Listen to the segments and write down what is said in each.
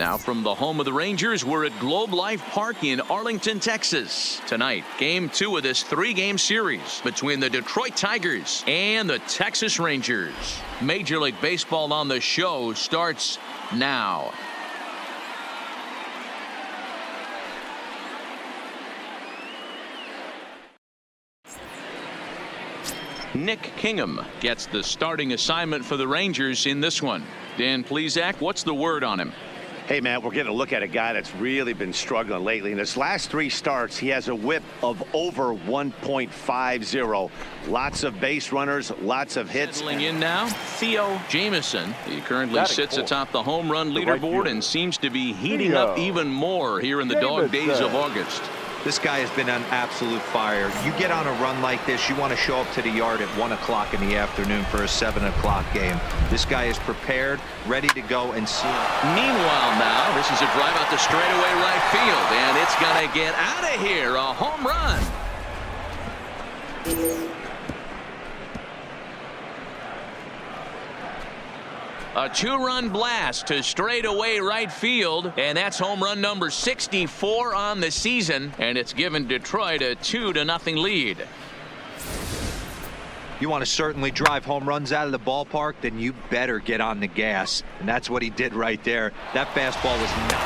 Now from the home of the Rangers, we're at Globe Life Park in Arlington, Texas. Tonight, Game 2 of this 3-game series between the Detroit Tigers and the Texas Rangers. Major League Baseball on the show starts now. Nick Kingham gets the starting assignment for the Rangers in this one. Dan Plesac, what's the word on him? Hey, man, we're getting a look at a guy that's really been struggling lately. In his last 3 starts, he has a whip of over 1.50. Lots of base runners, lots of hits. Settling in now, Theo Jamieson. He currently sits atop the home run leaderboard and seems to be heating up even more here in the dog days of August. This guy has been on absolute fire. You get on a run like this, you want to show up to the yard at 1 o'clock in the afternoon for a 7 o'clock game. This guy is prepared, ready to go and see him. Meanwhile now, this is a drive out to straightaway right field, and it's going to get out of here. A home run. A 2-run blast to straightaway right field, and that's home run number 64 on the season, and it's given Detroit a 2-0 lead. You want to certainly drive home runs out of the ballpark, then you better get on the gas, and that's what he did right there. That fastball was not.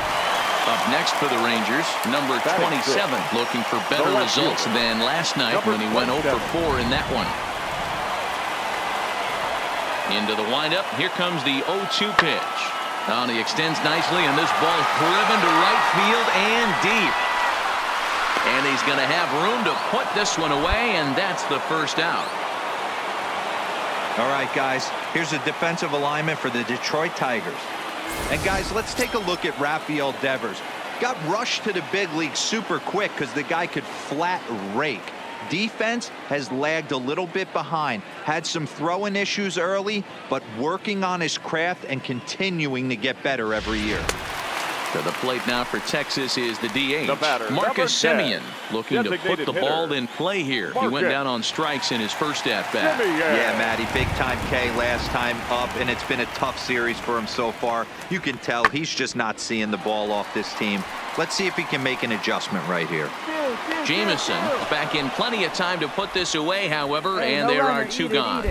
Up next for the Rangers, number 27, looking for better results than last night when he went 0 for 4 in that one. Into the windup. Here comes the 0-2 pitch. Now he extends nicely, and this ball is driven to right field and deep. And he's going to have room to put this one away, and that's the first out. All right, guys, here's a defensive alignment for the Detroit Tigers. And guys, let's take a look at Rafael Devers. Got rushed to the big league super quick because the guy could flat rake. Defense has lagged a little bit behind, had some throwing issues early, but working on his craft and continuing to get better every year. To the plate now for Texas is the DH, Marcus Semien, looking to put the ball in play here. He went down on strikes in his first at-bat. Yeah, Matty, big-time K last time up, and it's been a tough series for him so far. You can tell he's just not seeing the ball off this team. Let's see if he can make an adjustment right here. Jamieson back in plenty of time to put this away, however, and there are 2 gone.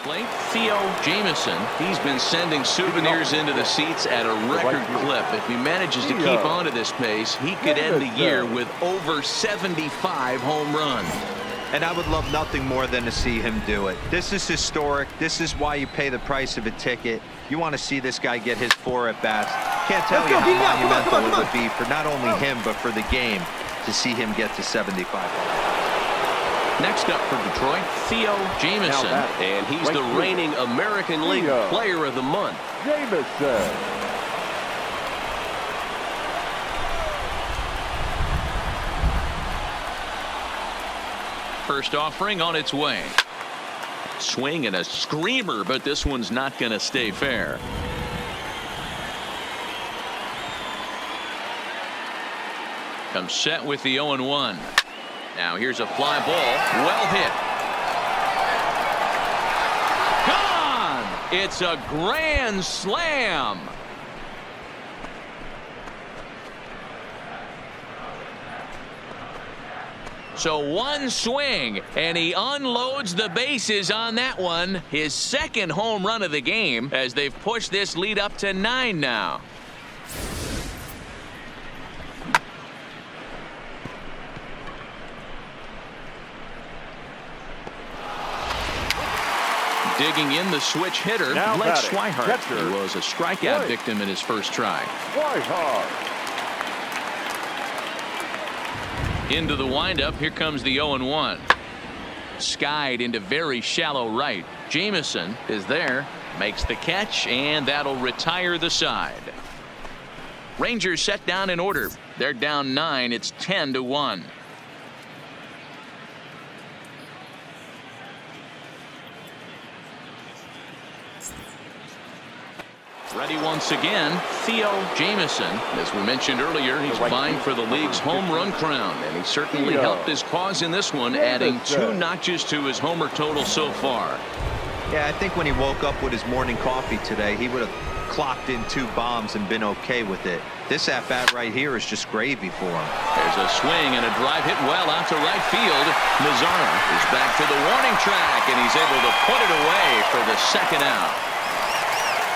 Plate, Theo Jamieson. He's been sending souvenirs into the seats at a record clip. If he manages to keep on to this pace, he could end the year with over 75 home runs. And I would love nothing more than to see him do it. This is historic. This is why you pay the price of a ticket. You want to see this guy get his 4 at-bats. Can't tell you how monumental it would be for not only him, but for the game to see him get to 75. Next up for Detroit, Theo Jamieson, and he's the reigning American League Player of the Month. Jamieson. First offering on its way. Swing and a screamer, but this one's not going to stay fair. Comes set with the 0-1. Now here's a fly ball, well hit. Gone! It's a grand slam. So one swing, and he unloads the bases on that one. His second home run of the game as they've pushed this lead up to 9 now. Digging in the switch hitter, Blake Swihart. He was a strikeout victim in his first try. Into the windup, here comes the 0-1. Skied into very shallow right. Jamieson is there, makes the catch, and that'll retire the side. Rangers set down in order. They're down 9. It's 10-1. Ready once again, Theo Jamieson. As we mentioned earlier, he's vying for the league's home run crown, and he certainly helped his cause in this one, adding 2 notches to his homer total so far. Yeah, I think when he woke up with his morning coffee today, he would have clocked in 2 bombs and been okay with it. This at-bat right here is just gravy for him. There's a swing and a drive hit well out to right field. Mazzara is back to the warning track, and he's able to put it away for the second out.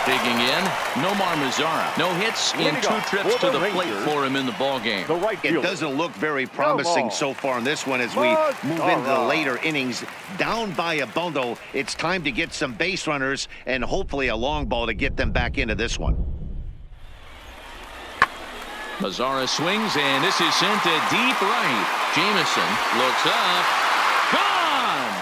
Digging in, Nomar Mazzara. No hits in 2 trips to the plate for him in the ballgame. It doesn't look very promising so far in this one as we move into the later innings. Down by a bundle, it's time to get some base runners and hopefully a long ball to get them back into this one. Mazzara swings, and this is sent to deep right. Jamison looks up. Gone!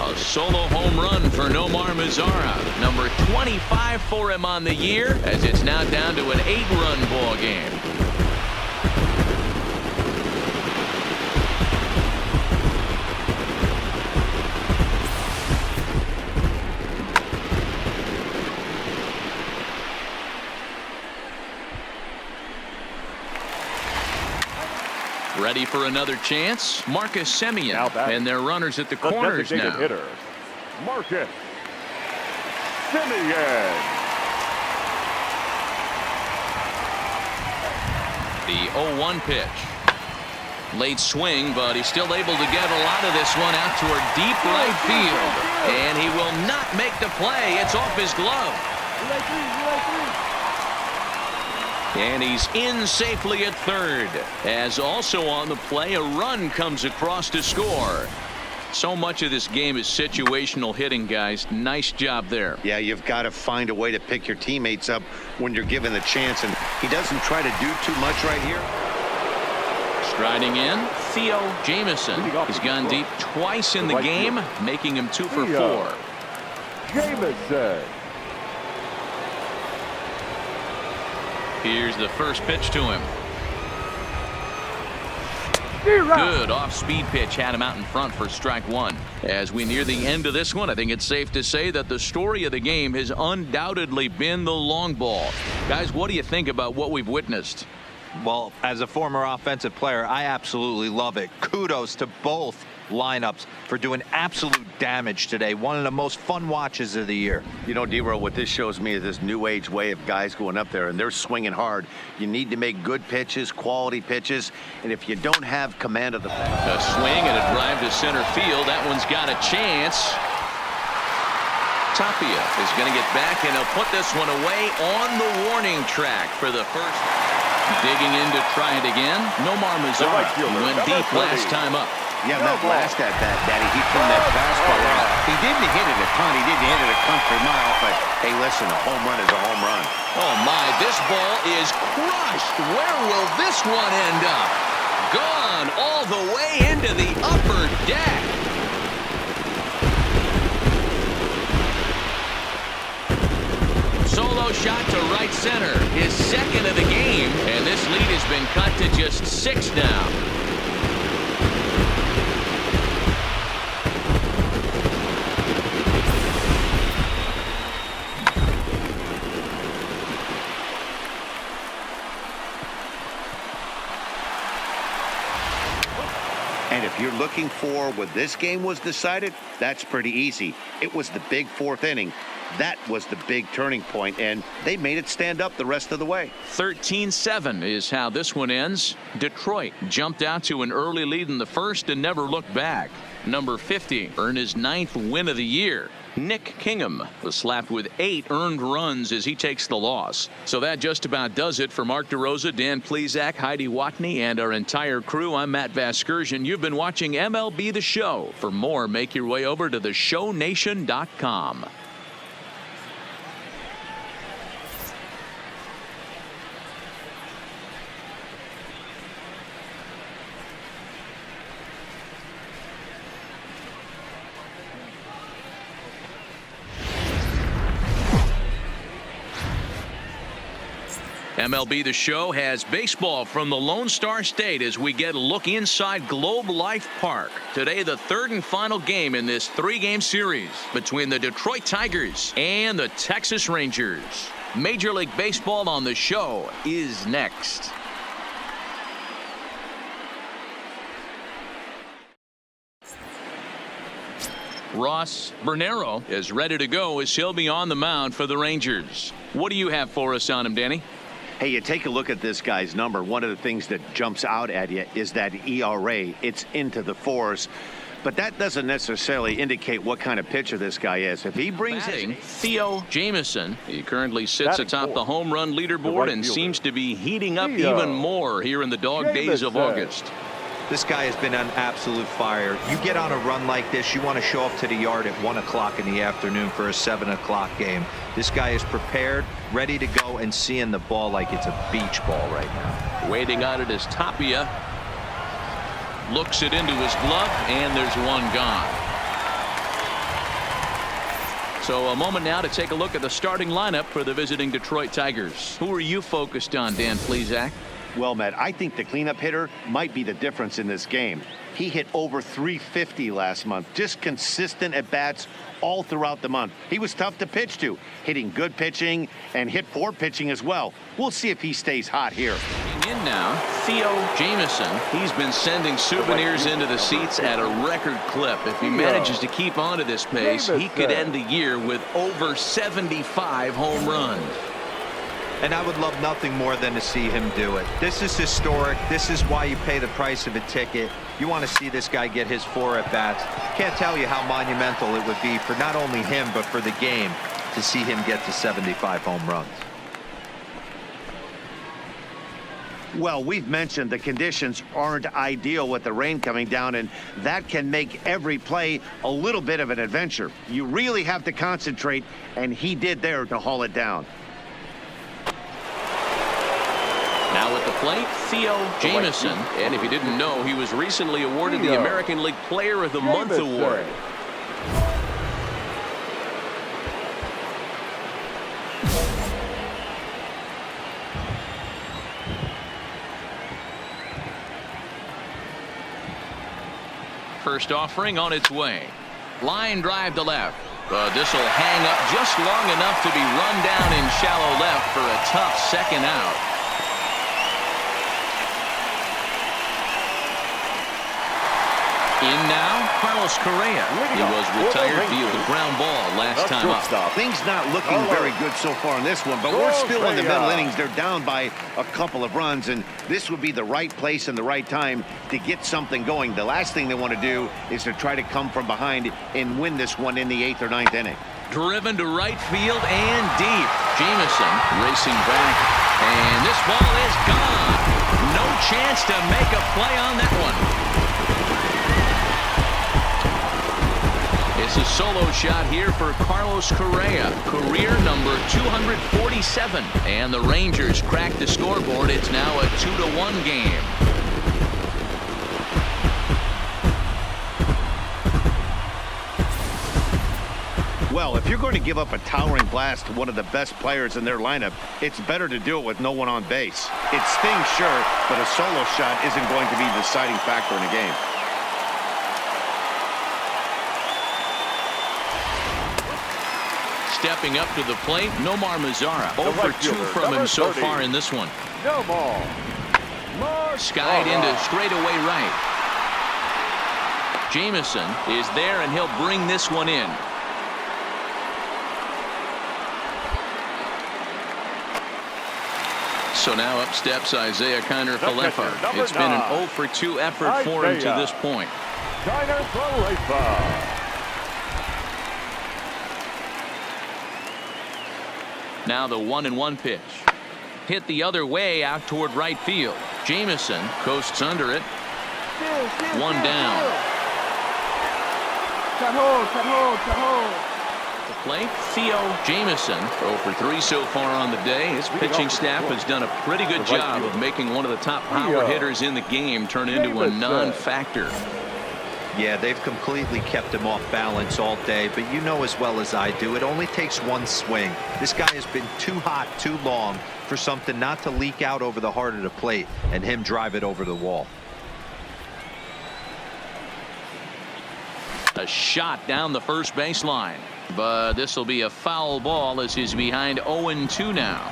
A solo home run for Nomar Mazzara. Number 25 for him on the year, as it's now down to an 8-run ball game. Ready for another chance. Marcus Semien, and their runners at the corners now. Hitter, Marcus Semien. The 0-1 pitch. Late swing, but he's still able to get a lot of this one out toward deep right field. And he will not make the play. It's off his glove. And he's in safely at third. As also on the play, a run comes across to score. So much of this game is situational hitting, guys. Nice job there. Yeah, you've got to find a way to pick your teammates up when you're given the chance, and he doesn't try to do too much right here. Striding in, Theo Jamison. He's gone deep twice in the game, making him 2 for 4. Jamison. Here's the first pitch to him. Good off-speed pitch, had him out in front for strike 1. As we near the end of this one, I think it's safe to say that the story of the game has undoubtedly been the long ball. Guys, what do you think about what we've witnessed? Well, as a former offensive player, I absolutely love it. Kudos to both lineups for doing absolute damage today. One of the most fun watches of the year. You know, D-Row, what this shows me is this new age way of guys going up there and they're swinging hard. You need to make good pitches, quality pitches, and if you don't have command of the a swing and a drive to center field. That one's got a chance. Tapia is going to get back, and he'll put this one away on the warning track for the first. Digging in to try it again. Nomar Mazzara went deep last time up. Yeah, that last at that, Daddy, he turned that fastball around. He didn't hit it a ton. He didn't hit it a country mile, but hey, listen, a home run is a home run. Oh, my, this ball is crushed. Where will this one end up? Gone all the way into the upper deck. Solo shot to right center, his second of the game, and this lead has been cut to just 6 now. And if you're looking for where this game was decided, that's pretty easy. It was the big 4th inning. That was the big turning point, and they made it stand up the rest of the way. 13-7 is how this one ends. Detroit jumped out to an early lead in the first and never looked back. Number 50 earned his 9th win of the year. Nick Kingham was slapped with 8 earned runs as he takes the loss. So that just about does it for Mark DeRosa, Dan Plesac, Heidi Watney, and our entire crew. I'm Matt Vasgersian. You've been watching MLB The Show. For more, make your way over to theshownation.com. MLB The Show has baseball from the Lone Star State as we get a look inside Globe Life Park. Today, the 3rd and final game in this 3-game series between the Detroit Tigers and the Texas Rangers. Major League Baseball on The Show is next. Ross Bernero is ready to go as he'll be on the mound for the Rangers. What do you have for us on him, Danny? Hey, you take a look at this guy's number. One of the things that jumps out at you is that ERA. It's into the 4s. But that doesn't necessarily indicate what kind of pitcher this guy is. If he brings Batting, Theo Jamieson. He currently sits atop the home run leaderboard and seems to be heating up even more here in the dog days of August. This guy has been on absolute fire. You get on a run like this, you want to show up to the yard at 1 o'clock in the afternoon for a 7 o'clock game. This guy is prepared, ready to go, and seeing the ball like it's a beach ball right now. Waiting on it is Tapia. Looks it into his glove, and there's one gone. So a moment now to take a look at the starting lineup for the visiting Detroit Tigers. Who are you focused on, Dan Plesac? Well, Matt, I think the cleanup hitter might be the difference in this game. He hit over 350 last month. Just consistent at bats all throughout the month. He was tough to pitch to, hitting good pitching and hit poor pitching as well. We'll see if he stays hot here. In now, Theo Jamieson. He's been sending souvenirs into the seats at a record clip. If he manages to keep on to this pace, he could end the year with over 75 home runs. And I would love nothing more than to see him do it. This is historic. This is why you pay the price of a ticket. You want to see this guy get his 4 at-bats. Can't tell you how monumental it would be for not only him, but for the game to see him get to 75 home runs. Well, we've mentioned the conditions aren't ideal with the rain coming down, and that can make every play a little bit of an adventure. You really have to concentrate, and he did there to haul it down. Now at the plate, Theo Jamieson. And if you didn't know, he was recently awarded the American League Player of the Month award. First offering on its way. Line drive to left. But this will hang up just long enough to be run down in shallow left for a tough second out. In now, Carlos Correa. He was retired via the ground ball last time up. Things not looking very good so far in this one, but we're still in the middle innings. They're down by a couple of runs, and this would be the right place and the right time to get something going. The last thing they want to do is to try to come from behind and win this one in the 8th or 9th inning. Driven to right field and deep. Jamieson racing back, and this ball is gone. No chance to make a play on that one. It's a solo shot here for Carlos Correa, career number 247. And the Rangers crack the scoreboard. It's now a 2-1 game. Well, if you're going to give up a towering blast to one of the best players in their lineup, it's better to do it with no one on base. It stings, sure, but a solo shot isn't going to be the deciding factor in a game. Stepping up to the plate, Nomar Mazara. 0 for 2 from him so far in this one. Skied into straightaway right. Jamieson is there, and he'll bring this one in. So now up steps Isaiah Kiner-Falefa. It's been an 0 for 2 effort for him to this point. Now the 1-1 pitch. Hit the other way out toward right field. Jamieson coasts under it. One down. The plate, Theo Jamieson. 0 for 3 so far on the day. His pitching staff has done a pretty good job of making one of the top power hitters in the game turn into a non-factor. Yeah, they've completely kept him off balance all day, but you know as well as I do, it only takes one swing. This guy has been too hot too long for something not to leak out over the heart of the plate and him drive it over the wall. A shot down the first baseline, but this will be a foul ball as he's behind 0-2 now.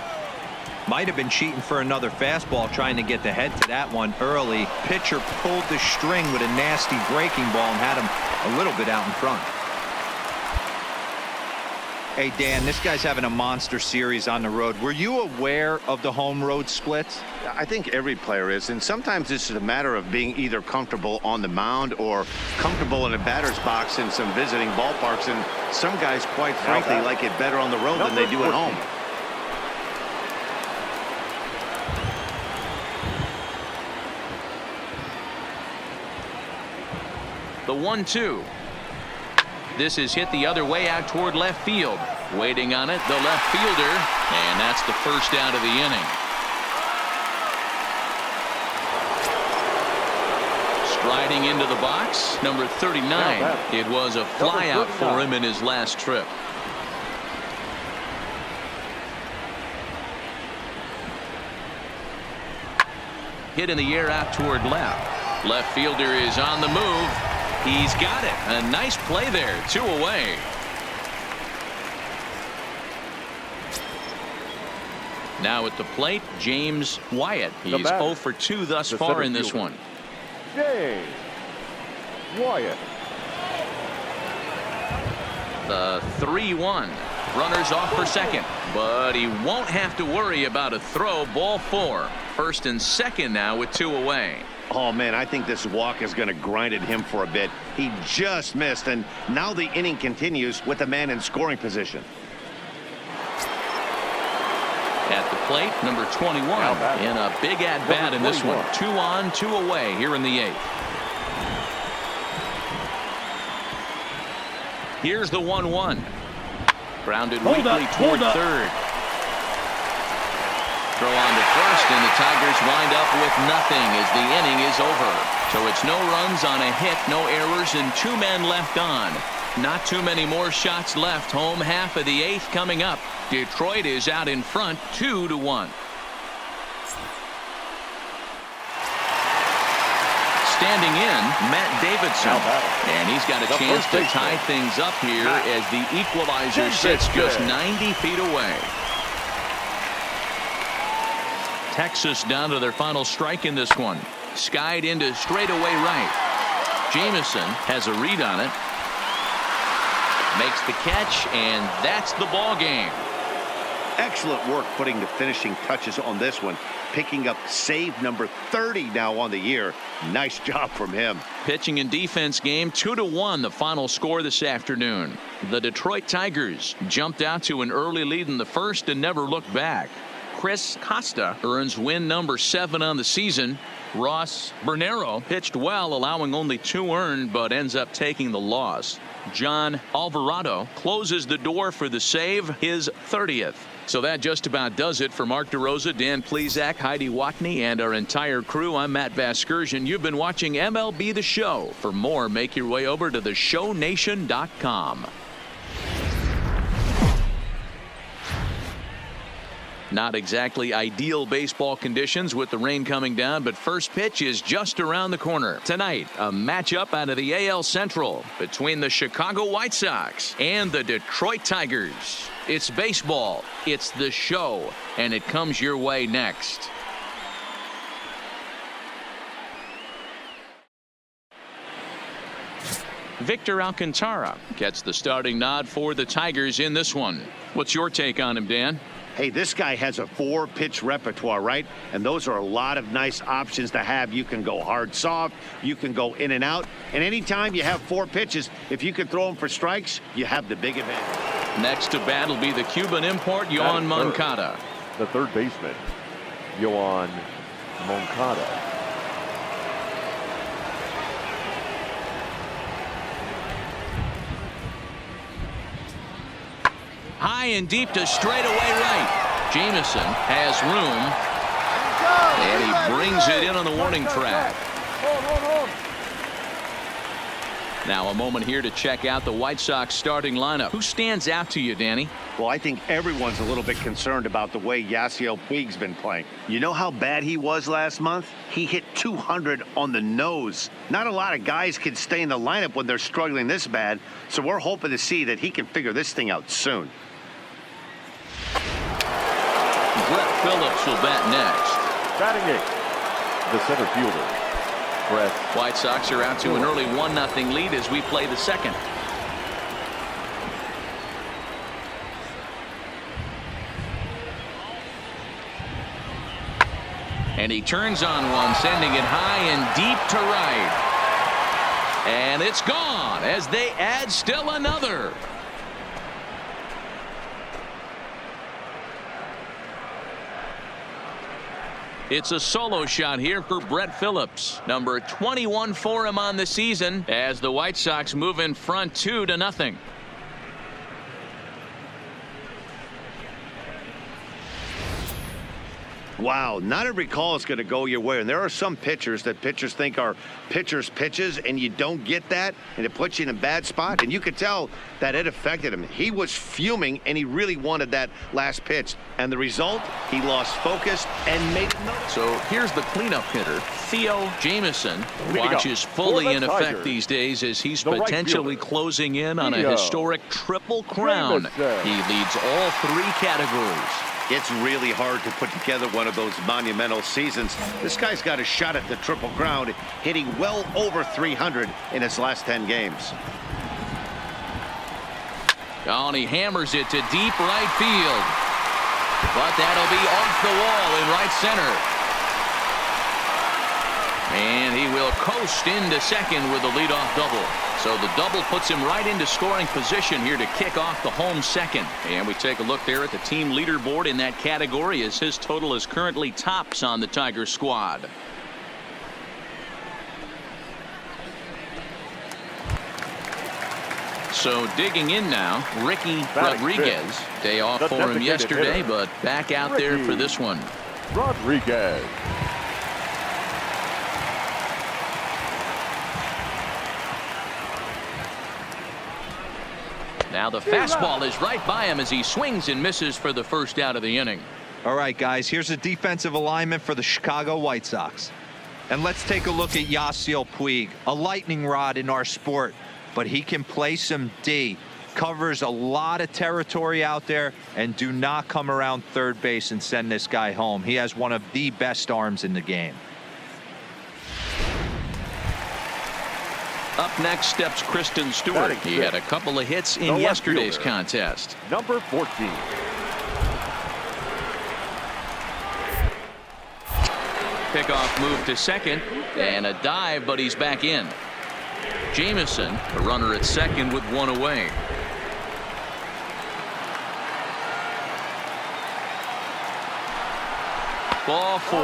Might have been cheating for another fastball, trying to get the head to that one early. Pitcher pulled the string with a nasty breaking ball and had him a little bit out in front. Hey, Dan, this guy's having a monster series on the road. Were you aware of the home road splits? I think every player is, and sometimes it's a matter of being either comfortable on the mound or comfortable in a batter's box in some visiting ballparks, and some guys, quite frankly, like it better on the road than they do at home. The 1-2. This is hit the other way out toward left field. Waiting on it, the left fielder, and that's the first out of the inning. Striding into the box, number 39. It was a flyout for him in his last trip. Hit in the air out toward left. Left fielder is on the move. He's got it. A nice play there. 2 away. Now at the plate, James Wyatt. He's 0 for 2 thus far in this one. James Wyatt. The 3-1. Runners off for second, but he won't have to worry about a throw. Ball 4. First and second now with 2 away. Oh, man, I think this walk is going to grind at him for a bit. He just missed, and now the inning continues with the man in scoring position. At the plate, number 21, in a big at-bat in this one. 2 on, 2 away here in the 8th. Here's the 1-1. Grounded weakly toward third. Throw on to first, and the Tigers wind up with nothing as the inning is over. So it's no runs on a hit, no errors, and 2 men left on. Not too many more shots left. Home half of the 8th coming up. Detroit is out in front 2-1. Standing in, Matt Davidson. And he's got a chance to tie things up here as the equalizer sits just 90 feet away. Texas down to their final strike in this one. Skied into straightaway right. Jamison has a read on it. Makes the catch, and that's the ball game. Excellent work putting the finishing touches on this one. Picking up save number 30 now on the year. Nice job from him. Pitching and defense game 2-1 the final score this afternoon. The Detroit Tigers jumped out to an early lead in the first and never looked back. Chris Costa earns win number 7 on the season. Ross Bernero pitched well, allowing only 2 earned, but ends up taking the loss. John Alvarado closes the door for the save, his 30th. So that just about does it for Mark DeRosa, Dan Plesac, Heidi Watney, and our entire crew. I'm Matt Vasgersian. You've been watching MLB The Show. For more, make your way over to theshownation.com. Not exactly ideal baseball conditions with the rain coming down, but first pitch is just around the corner. Tonight, a matchup out of the AL Central between the Chicago White Sox and the Detroit Tigers. It's baseball, it's the show, and it comes your way next. Victor Alcantara gets the starting nod for the Tigers in this one. What's your take on him, Dan? Hey, this guy has a 4-pitch repertoire, right? And those are a lot of nice options to have. You can go hard, soft. You can go in and out. And anytime you have 4 pitches, if you can throw them for strikes, you have the big advantage. Next to bat will be the Cuban import, Yoan Moncada. The third baseman, Yoan Moncada. High and deep to straightaway right. Jamison has room, and he brings it in on the warning track. Now a moment here to check out the White Sox starting lineup. Who stands out to you, Danny? Well, I think everyone's a little bit concerned about the way Yasiel Puig's been playing. You know how bad he was last month? He hit 200 on the nose. Not a lot of guys can stay in the lineup when they're struggling this bad, so we're hoping to see that he can figure this thing out soon. Brett Phillips will bat next. Batting 8th, the center fielder, Brett. White Sox are out to an early 1-0 lead as we play the second. And he turns on one, sending it high and deep to right. And it's gone as they add still another. It's a solo shot here for Brett Phillips. Number 21 for him on the season as the White Sox move in front 2-0. Wow, not every call is going to go your way. And there are some pitchers that pitchers think are pitchers' pitches, and you don't get that, and it puts you in a bad spot. And you could tell that it affected him. He was fuming, and he really wanted that last pitch. And the result, he lost focus and made another. So here's the cleanup hitter, Theo Jamieson, which is fully in effect these days as he's potentially closing in on a historic triple crown. He leads all 3 categories. It's really hard to put together one of those monumental seasons. This guy's got a shot at the Triple Crown, hitting well over 300 in his last 10 games. Oh, and he hammers it to deep right field. But that'll be off the wall in right center. And he will coast into second with a leadoff double. So the double puts him right into scoring position here to kick off the home second. And we take a look there at the team leaderboard in that category as his total is currently tops on the Tigers squad. So digging in now, Ricky Rodriguez. Day off for him yesterday, but back out there for this one. Rodriguez. Now the fastball is right by him as he swings and misses for the first out of the inning. All right, guys, here's a defensive alignment for the Chicago White Sox. And let's take a look at Yasiel Puig, a lightning rod in our sport, but he can play some D. Covers a lot of territory out there, and do not come around third base and send this guy home. He has one of the best arms in the game. Up next steps Kristen Stewart. He had a couple of hits in yesterday's contest. Number 14. Pickoff move to second and a dive, but he's back in. Jamieson, the runner at second with one away. Ball 4.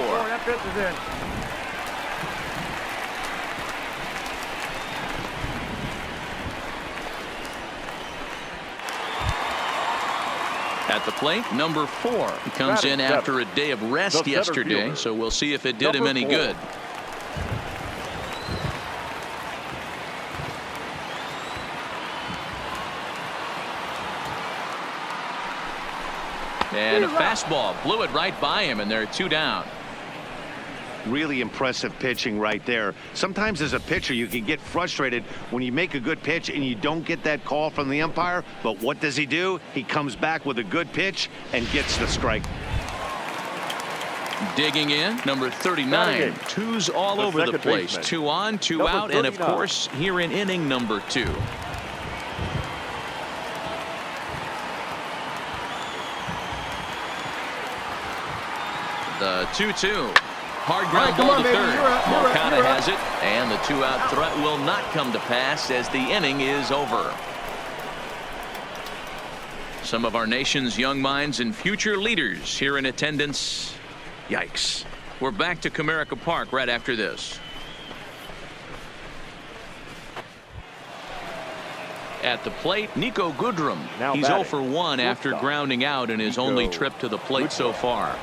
At the plate, number 4. He comes in after a day of rest yesterday, so we'll see if it did him any good. And a fastball blew it right by him, and they're 2 down. Really impressive pitching right there. Sometimes as a pitcher you can get frustrated when you make a good pitch and you don't get that call from the umpire, but what does he do? He comes back with a good pitch and gets the strike. Digging in, number 39. 2's all over the place. 2 on, 2 out, and of course here in inning number 2. The 2-2. Hard ground ball to third. Morcana has it, and the 2-out threat will not come to pass as the inning is over. Some of our nation's young minds and future leaders here in attendance. Yikes. We're back to Comerica Park right after this. At the plate, Nico Goodrum. He's 0 for 1 after grounding out in his only trip to the plate so far.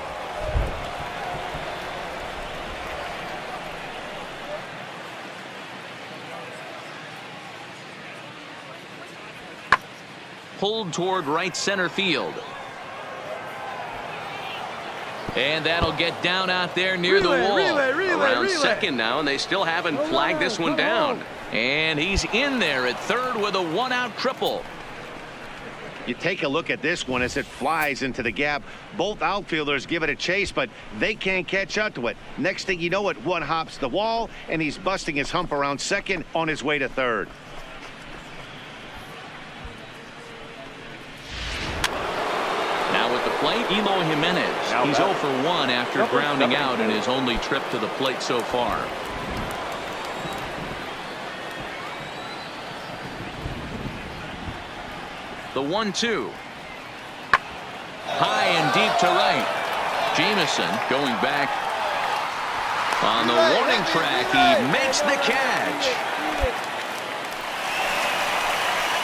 Pulled toward right center field. And that'll get down out there near the wall. Around second now, and they still haven't flagged this one down. And he's in there at third with a 1-out triple. You take a look at this one as it flies into the gap. Both outfielders give it a chase, but they can't catch up to it. Next thing you know, it one hops the wall, and he's busting his hump around second on his way to third. Now at the plate, Eloy Jimenez. Now He's 0 for 1 after number grounding out in 72. his only trip to the plate so far. The 1-2. High and deep to right. Jameson going back on the warning track. He makes the catch.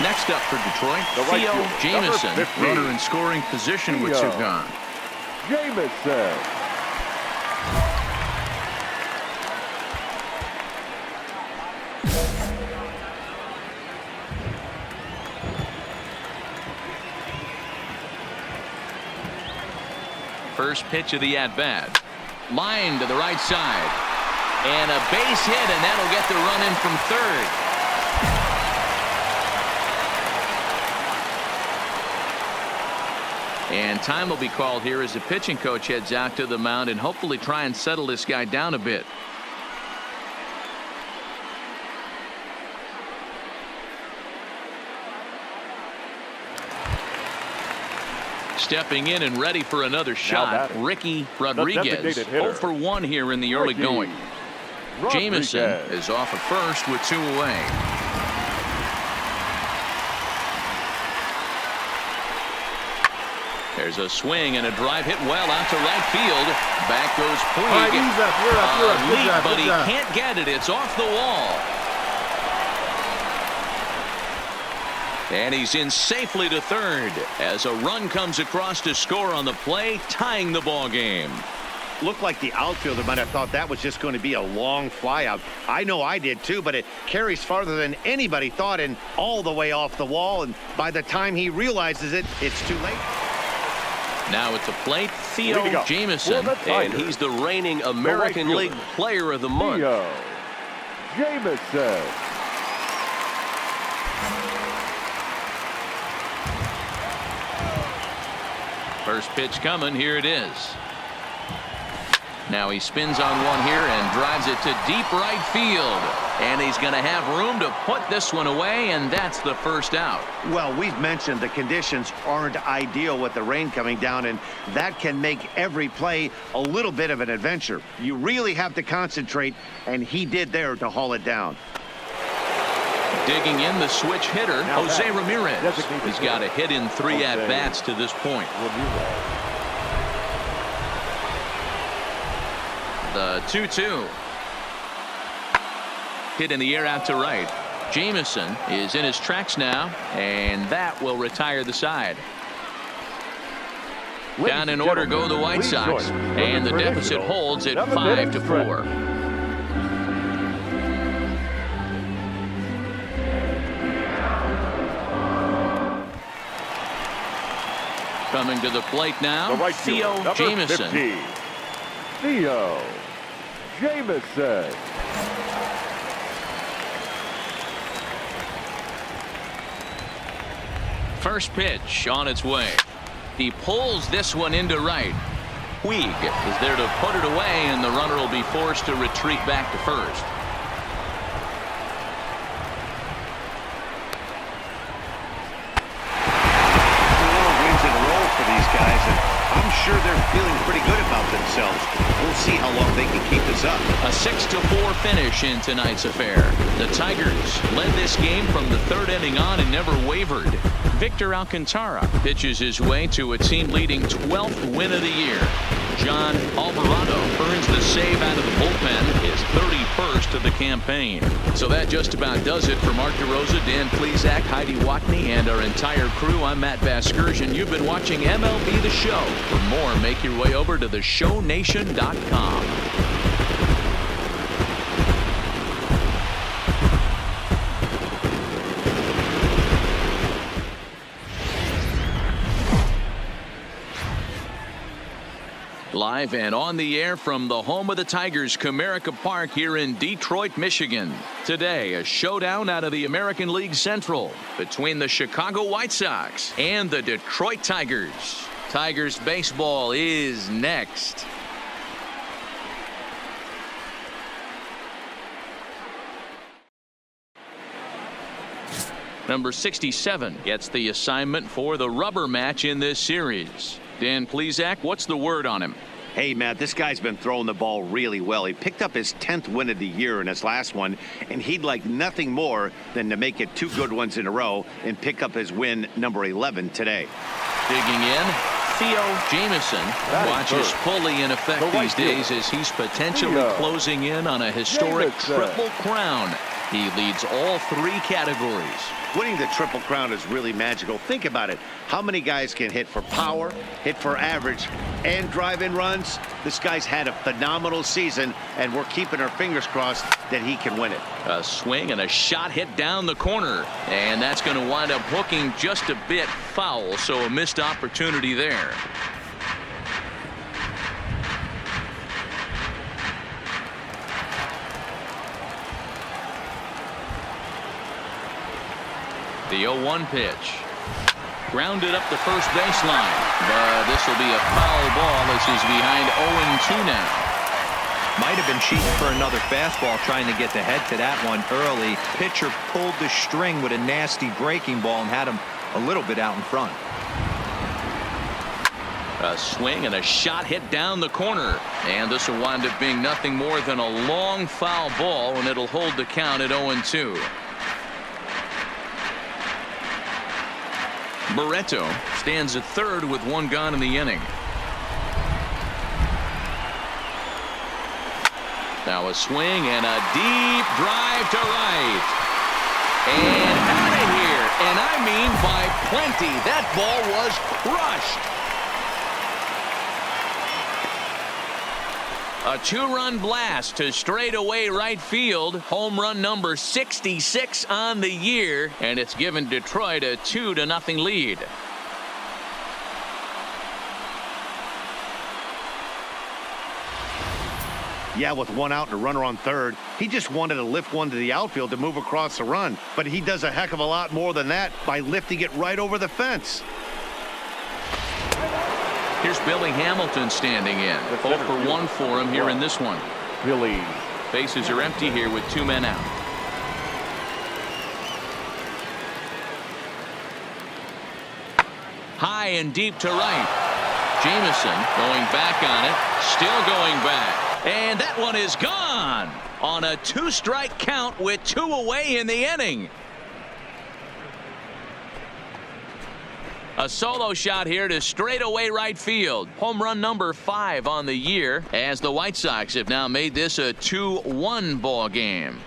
Next up for Detroit, The right Theo fielder, Jameson, number 15. runner in scoring position with 2 Theo. gone. Jameson. First pitch of the at-bat. Line to the right side. And a base hit, and that'll get the run in from third. And time will be called here as the pitching coach heads out to the mound and hopefully try and settle this guy down a bit. Stepping in and ready for another shot, batting, Ricky the Rodriguez. designated 0 hitter, for 1 here in the early Ricky going. Jameson Rodriguez. is off at first with 2 away. There's a swing and a drive hit well out to right field. Back goes Puig. All right, he's up. You're up. You're up. Good Leap, job. but Good he job. can't get it. It's off the wall. And he's in safely to third as a run comes across to score on the play, tying the ball game. Looked like the outfielder might have thought that was just going to be a long fly out. I know I did too, but it carries farther than anybody thought and all the way off the wall. And by the time he realizes it, it's too late. Now at the plate, Way to Theo go. Jameson. For the And Tigers, he's the reigning American fielder, League Player of the Month. Theo Jameson. First pitch coming. Here it is. Now he spins on one here and drives it to deep right field. And he's going to have room to put this one away, and that's the first out. Well, we've mentioned the conditions aren't ideal with the rain coming down, and that can make every play a little bit of an adventure. You really have to concentrate, and he did there to haul it down. Digging in the switch hitter, Now Jose that Ramirez. designated He's got a hit in 3 Jose at-bats to this point. The 2-2. Hit in the air out to right. Jameson is in his tracks now, and that will retire the side. Down in order go the White Sox, and the deficit holds at 5-4. Coming to the plate now, The right Theo fielder, number Jameson. 50, Theo Jameson. First pitch on its way. He pulls this one into right. Puig is there to put it away, and the runner will be forced to retreat back to first. Wins in a row for these guys, and I'm sure they're feeling pretty good about themselves. We'll see how long they can keep this up. A 6-4 finish in tonight's affair. The Tigers led this game from the 3rd inning on and never wavered. Victor Alcantara pitches his way to a team-leading 12th win of the year. John Alvarado earns the save out of the bullpen, his 31st of the campaign. So that just about does it for Mark DeRosa, Dan Plesac, Heidi Watney, and our entire crew. I'm Matt Vasgersian. You've been watching MLB The Show. For more, make your way over to theshownation.com. Live and on the air from the home of the Tigers, Comerica Park here in Detroit, Michigan. Today, a showdown out of the American League Central between the Chicago White Sox and the Detroit Tigers. Tigers baseball is next. Number 67 gets the assignment for the rubber match in this series. Dan Plesac, what's the word on him? Hey, Matt, this guy's been throwing the ball really well. He picked up his 10th win of the year in his last one, and he'd like nothing more than to make it 2 good ones in a row and pick up his win number 11 today. Digging in, Theo Jamieson. Watch is fully in effect these days as he's potentially closing in on a historic triple crown. He leads all 3 categories. Winning the Triple Crown is really magical. Think about it. How many guys can hit for power, hit for average, and drive-in runs? This guy's had a phenomenal season, and we're keeping our fingers crossed that he can win it. A swing and a shot hit down the corner, and that's going to wind up hooking just a bit foul, so a missed opportunity there. The 0-1 pitch. Grounded up the first baseline, but this will be a foul ball as he's behind 0-2 now. Might have been cheating for another fastball, trying to get the head to that one early. Pitcher pulled the string with a nasty breaking ball and had him a little bit out in front. A swing and a shot hit down the corner, and this will wind up being nothing more than a long foul ball, and it'll hold the count at 0-2. Barreto stands at third with 1 gone in the inning. Now a swing and a deep drive to right. And out of here. And I mean by plenty. That ball was crushed. A 2-run blast to straightaway right field. Home run number 66 on the year, and it's given Detroit a 2-0 lead. Yeah, with 1 out and a runner on third, he just wanted to lift one to the outfield to move across the run, but he does a heck of a lot more than that by lifting it right over the fence. Here's Billy Hamilton standing in. 0 for 1 for him here in this one. Billy. Bases are empty here with 2 men out. High and deep to right. Jamieson going back on it. Still going back. And that one is gone on a 2-strike count with 2 away in the inning. A solo shot here to straightaway right field. Home run number 5 on the year, as the White Sox have now made this a 2-1 ball game.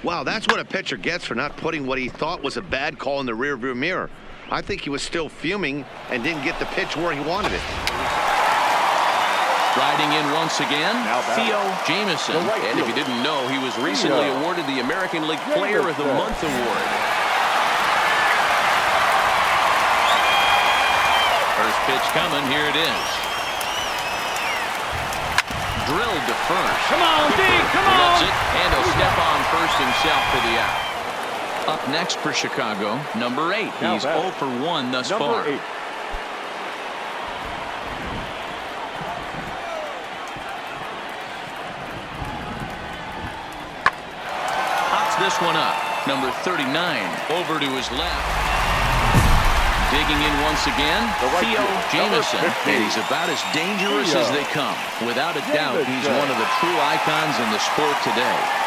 Wow, that's what a pitcher gets for not putting what he thought was a bad call in the rearview mirror. I think he was still fuming and didn't get the pitch where he wanted it. Riding in once again, Theo Jamieson. And if you didn't know, he was recently awarded the American League Player of the Month award. First pitch coming. Here it is. Drilled to first. Come on, D. Come on. Loves it, and he'll step on first himself for the out. Up next for Chicago, number 8. He's 0 for 1 thus far. 8. This one up. Number 39 over to his left. Digging in once again, Theo Jamieson. And he's about as dangerous as they come. Without a doubt, he's one of the true icons in the sport today.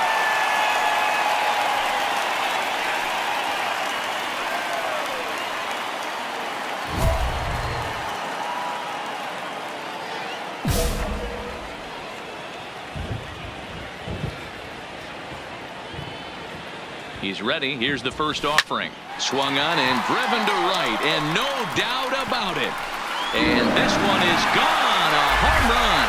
He's ready. Here's the first offering. Swung on and driven to right, and no doubt about it. And this one is gone. A home run.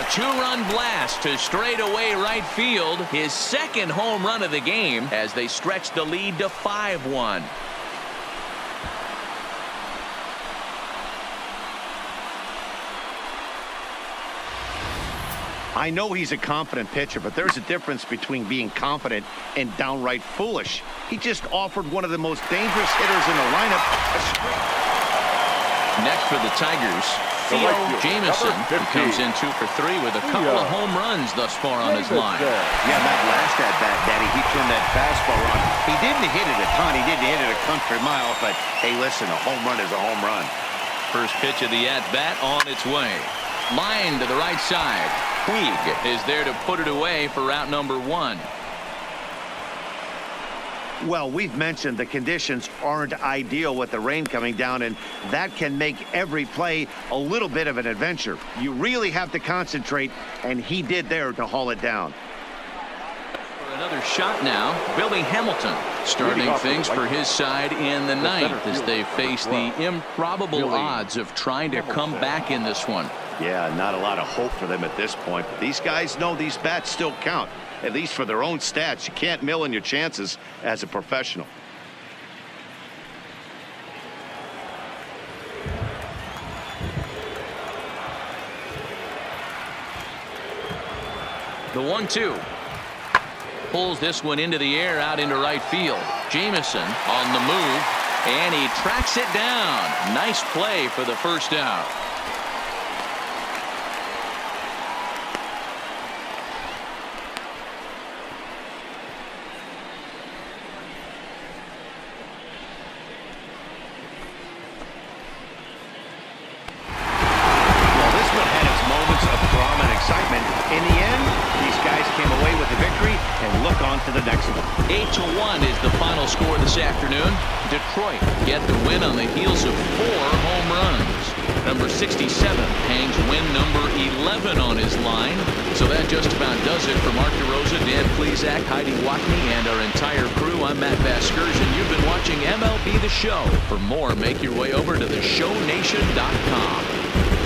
A 2-run blast to straightaway right field. His 2nd home run of the game as they stretch the lead to 5-1. I know he's a confident pitcher, but there's a difference between being confident and downright foolish. He just offered one of the most dangerous hitters in the lineup. Next for the Tigers, Theo right fielder, Jameson number 15. comes in 2 for 3 with a couple of home runs thus far on his line. Yeah, that last at-bat, Daddy, he turned that fastball on. He didn't hit it a ton. He didn't hit it a country mile, but, hey, listen, a home run is a home run. First pitch of the at-bat on its way. Line to the right side. Puig is there to put it away for out number 1. Well, we've mentioned the conditions aren't ideal with the rain coming down, and that can make every play a little bit of an adventure. You really have to concentrate, and he did there to haul it down. For another shot now, Billy Hamilton starting things for his side in the ninth as they face the improbable odds of trying to come back in this one. Yeah, not a lot of hope for them at this point, but these guys know these bats still count. At least for their own stats. You can't mill in your chances as a professional. The 1-2. Pulls this one into the air out into right field. Jameson on the move, and he tracks it down. Nice play for the first out. In the end, these guys came away with the victory and look on to the next one. 8-1 is the final score this afternoon. Detroit get the win on the heels of 4 home runs. Number 67 hangs win number 11 on his line. So that just about does it for Mark DeRosa, Dan Plesac, Heidi Watney, and our entire crew. I'm Matt Vasgersian. You've been watching MLB The Show. For more, make your way over to theshownation.com.